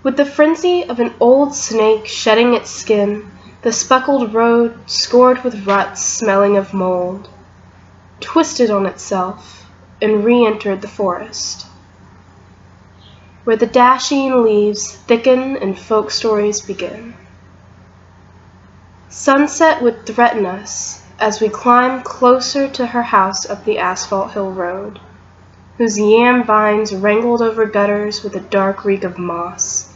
With the frenzy of an old snake shedding its skin, the speckled road, scored with ruts smelling of mold, twisted on itself and re-entered the forest, where the dashing leaves thicken and folk stories begin. Sunset would threaten us as we climb closer to her house up the asphalt hill road, whose yam vines wrangled over gutters with a dark reek of moss,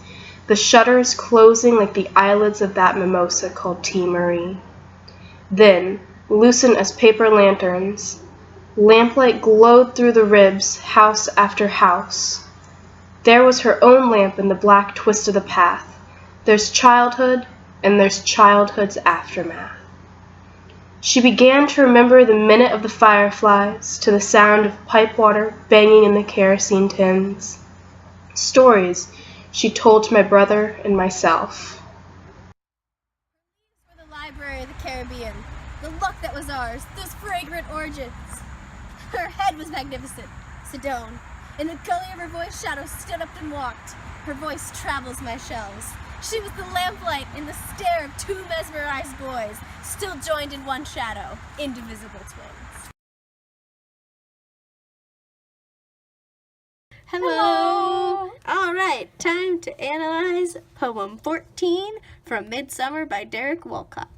the shutters closing like the eyelids of that mimosa called Tea Marie. Then, loosened as paper lanterns, lamplight glowed through the ribs, house after house. There was her own lamp in the black twist of the path. There's childhood, and there's childhood's aftermath. She began to remember the minute of the fireflies, to the sound of pipe water banging in the kerosene tins. Stories she told to my brother and myself. For the Library of the Caribbean, the luck that was ours, those fragrant orchids. Her head was magnificent, Sedone. In the gully of her voice, shadows stood up and walked. Her voice travels my shelves. She was the lamplight in the stare of two mesmerized boys, still joined in one shadow, indivisible twins. Hello! Alright, time to analyze poem 14 from Midsummer by Derek Walcott.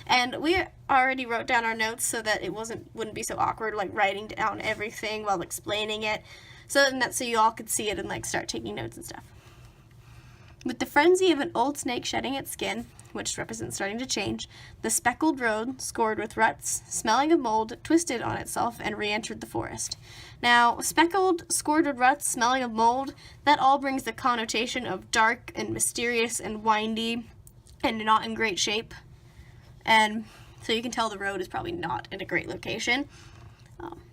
And we already wrote down our notes so that it wouldn't be so awkward, like writing down everything while explaining it, so you all could see it and like start taking notes and stuff. With the frenzy of an old snake shedding its skin, which represents starting to change, the speckled road, scored with ruts, smelling of mold, twisted on itself and re-entered the forest. Now, speckled, scored with ruts, smelling of mold, that all brings the connotation of dark and mysterious and windy and not in great shape. And so you can tell the road is probably not in a great location.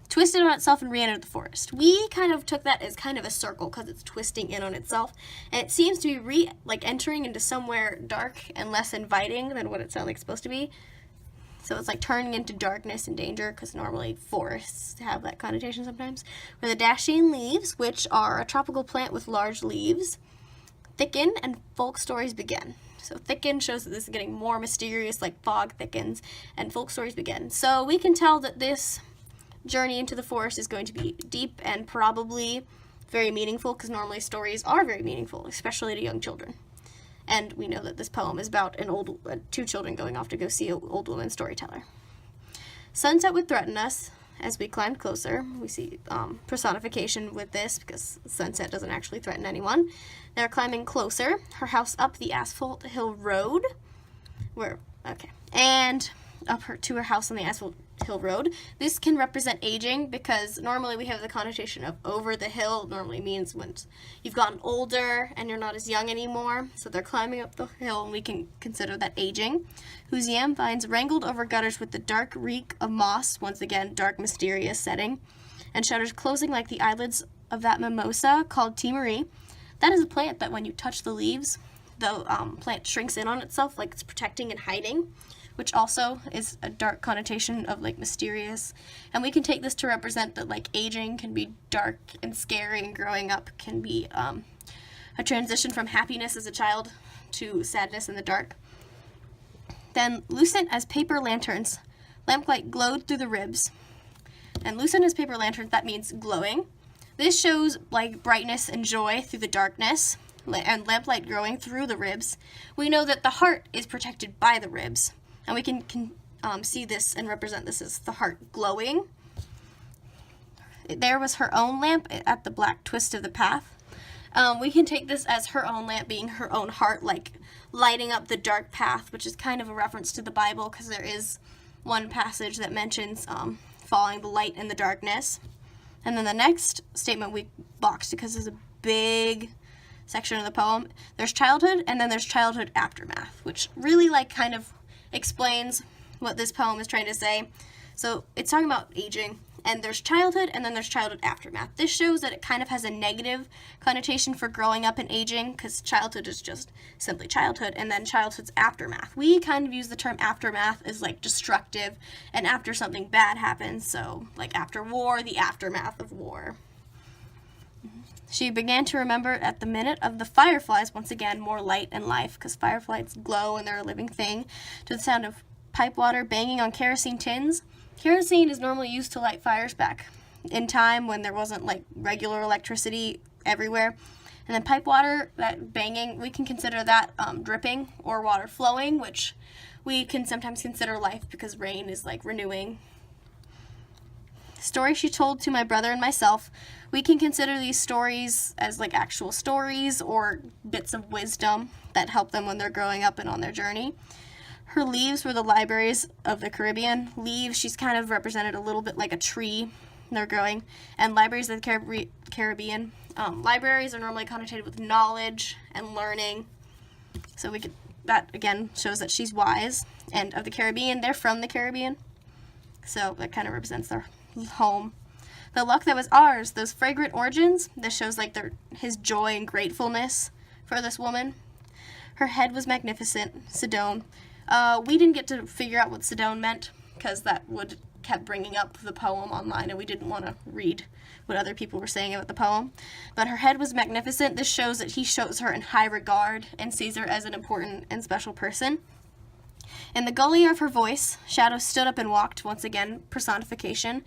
Twisted on itself and re-entered the forest. We kind of took that as kind of a circle because it's twisting in on itself, and it seems to be entering into somewhere dark and less inviting than what it sounds like it's supposed to be. So it's like turning into darkness and danger, because normally forests have that connotation sometimes. Where the dashing leaves, which are a tropical plant with large leaves, thicken and folk stories begin. So thicken shows that this is getting more mysterious, like fog thickens, and folk stories begin. So we can tell that this journey into the forest is going to be deep and probably very meaningful, because normally stories are very meaningful, especially to young children. And we know that this poem is about two children going off to go see an old woman storyteller. Sunset would threaten us as we climbed closer. We see personification with this because sunset doesn't actually threaten anyone. They're climbing closer, her house up the asphalt hill road, and up to her house on the asphalt hill road. This can represent aging, because normally we have the connotation of over the hill. It normally means when you've gotten older and you're not as young anymore. So they're climbing up the hill, and we can consider that aging. Whose yam vines wrangled over gutters with the dark reek of moss, once again, dark, mysterious setting, and shutters closing like the eyelids of that mimosa called Tea Marie. That is a plant that when you touch the leaves, the plant shrinks in on itself like it's protecting and hiding, which also is a dark connotation of like mysterious. And we can take this to represent that like aging can be dark and scary, and growing up can be a transition from happiness as a child to sadness in the dark. Then lucent as paper lanterns, lamplight glowed through the ribs. And lucent as paper lanterns, that means glowing. This shows like brightness and joy through the darkness, and lamplight growing through the ribs. We know that the heart is protected by the ribs. And we can see this and represent this as the heart glowing. There was her own lamp at the black twist of the path. We can take this as her own lamp being her own heart, like lighting up the dark path, which is kind of a reference to the Bible, because there is one passage that mentions following the light in the darkness. And then the next statement we boxed, because there's a big section of the poem. There's childhood, and then there's childhood aftermath, which really like kind of explains what this poem is trying to say. So it's talking about aging, and there's childhood, and then there's childhood aftermath. This shows that it kind of has a negative connotation for growing up and aging, because childhood is just simply childhood, and then childhood's aftermath. We kind of use the term aftermath as like destructive, and after something bad happens, so like after war, the aftermath of war. She began to remember at the minute of the fireflies, once again, more light and life, because fireflies glow and they're a living thing, to the sound of pipe water banging on kerosene tins. Kerosene is normally used to light fires back in time when there wasn't like regular electricity everywhere. And then pipe water, that banging, we can consider that dripping or water flowing, which we can sometimes consider life because rain is like renewing. Stories she told to my brother and myself, we can consider these stories as like actual stories or bits of wisdom that help them when they're growing up and on their journey. Her leaves were the libraries of the Caribbean. Leaves, she's kind of represented a little bit like a tree. They're growing. And libraries of the Caribbean. Libraries are normally connotated with knowledge and learning. So that again shows that she's wise. And of the Caribbean, they're from the Caribbean. So that kind of represents their home. The luck that was ours, those fragrant origins, this shows like his joy and gratefulness for this woman. Her head was magnificent, Sedone. We didn't get to figure out what Sedone meant because that kept bringing up the poem online and we didn't want to read what other people were saying about the poem. But her head was magnificent. This shows that he shows her in high regard and sees her as an important and special person. In the gully of her voice, Shadow stood up and walked, once again, personification.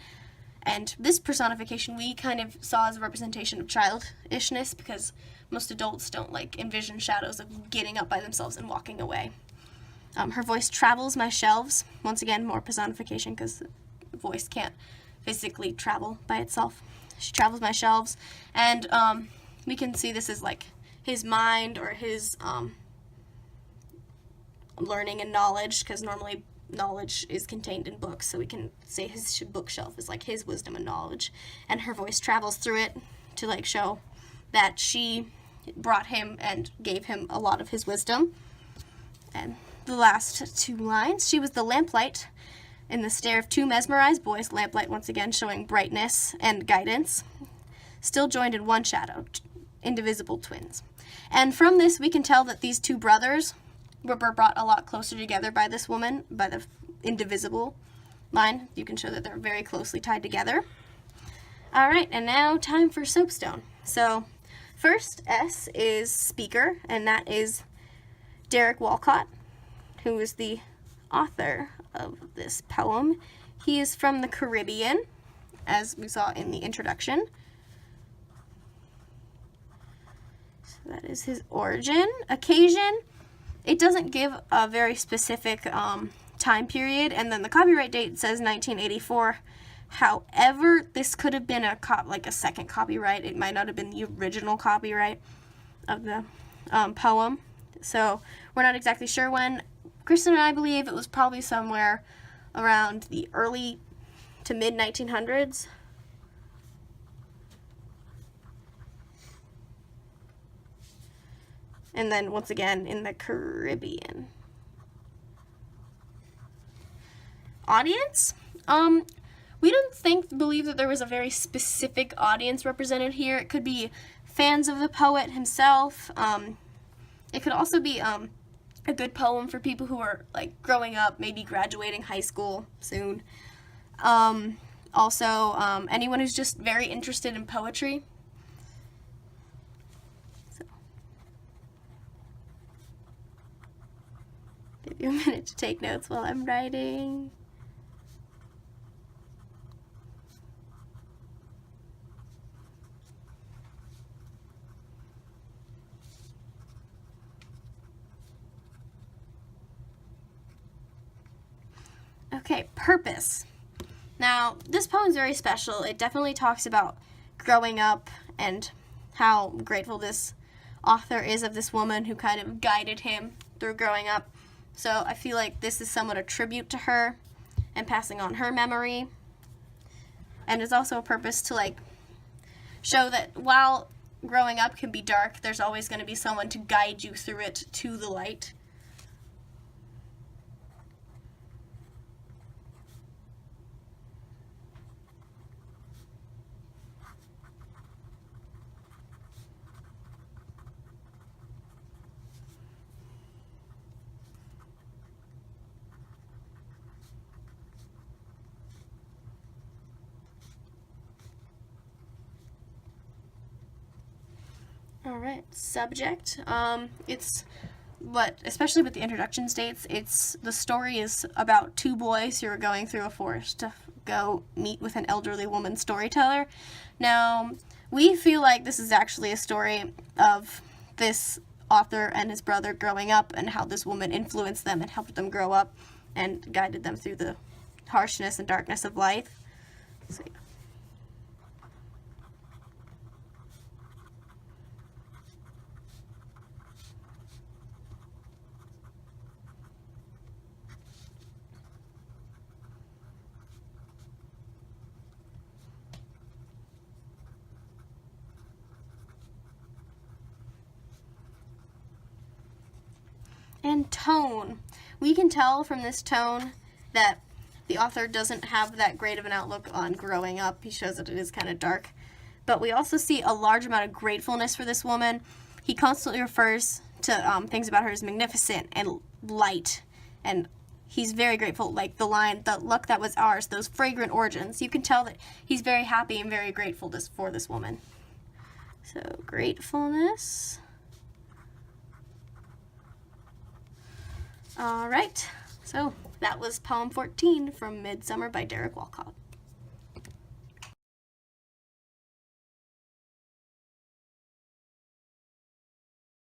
And this personification we kind of saw as a representation of childishness because most adults don't like envision shadows of getting up by themselves and walking away. Her voice travels my shelves. Once again, more personification because voice can't physically travel by itself. She travels my shelves. And we can see this as like his mind or his learning and knowledge because normally knowledge is contained in books. So we can say his bookshelf is like his wisdom and knowledge. And her voice travels through it to like show that she brought him and gave him a lot of his wisdom. And the last two lines, she was the lamplight in the stare of two mesmerized boys, lamplight once again showing brightness and guidance, still joined in one shadow, indivisible twins. And from this we can tell that these two brothers were brought a lot closer together by this woman, by the indivisible line. You can show that they're very closely tied together. All right, and now time for soapstone. So first S is speaker, and that is Derek Walcott, who is the author of this poem. He is from the Caribbean, as we saw in the introduction. So that is his origin. Occasion, it doesn't give a very specific time period, and then the copyright date says 1984. However, this could have been a second copyright. It might not have been the original copyright of the poem. So we're not exactly sure when. Kristyn and I believe it was probably somewhere around the early to mid 1900s. And then once again in the Caribbean. Audience? We don't believe that there was a very specific audience represented here. It could be fans of the poet himself. It could also be a good poem for people who are like growing up, maybe graduating high school soon. Also, anyone who's just very interested in poetry. So, give you a minute to take notes while I'm writing. Okay, purpose. Now, this poem is very special. It definitely talks about growing up and how grateful this author is of this woman who kind of guided him through growing up. So I feel like this is somewhat a tribute to her and passing on her memory. And it's also a purpose to like show that while growing up can be dark, there's always going to be someone to guide you through it to the light. All right, subject. It's what, especially with the introduction states, the story is about two boys who are going through a forest to go meet with an elderly woman storyteller. Now, we feel like this is actually a story of this author and his brother growing up and how this woman influenced them and helped them grow up and guided them through the harshness and darkness of life. So, yeah. And tone. We can tell from this tone that the author doesn't have that great of an outlook on growing up. He shows that it is kind of dark. But we also see a large amount of gratefulness for this woman. He constantly refers to things about her as magnificent and light. And he's very grateful, like the line, "The luck that was ours, those fragrant origins." You can tell that he's very happy and very grateful for this woman. So, gratefulness. All right, so that was poem 14 from Midsummer by Derek Walcott.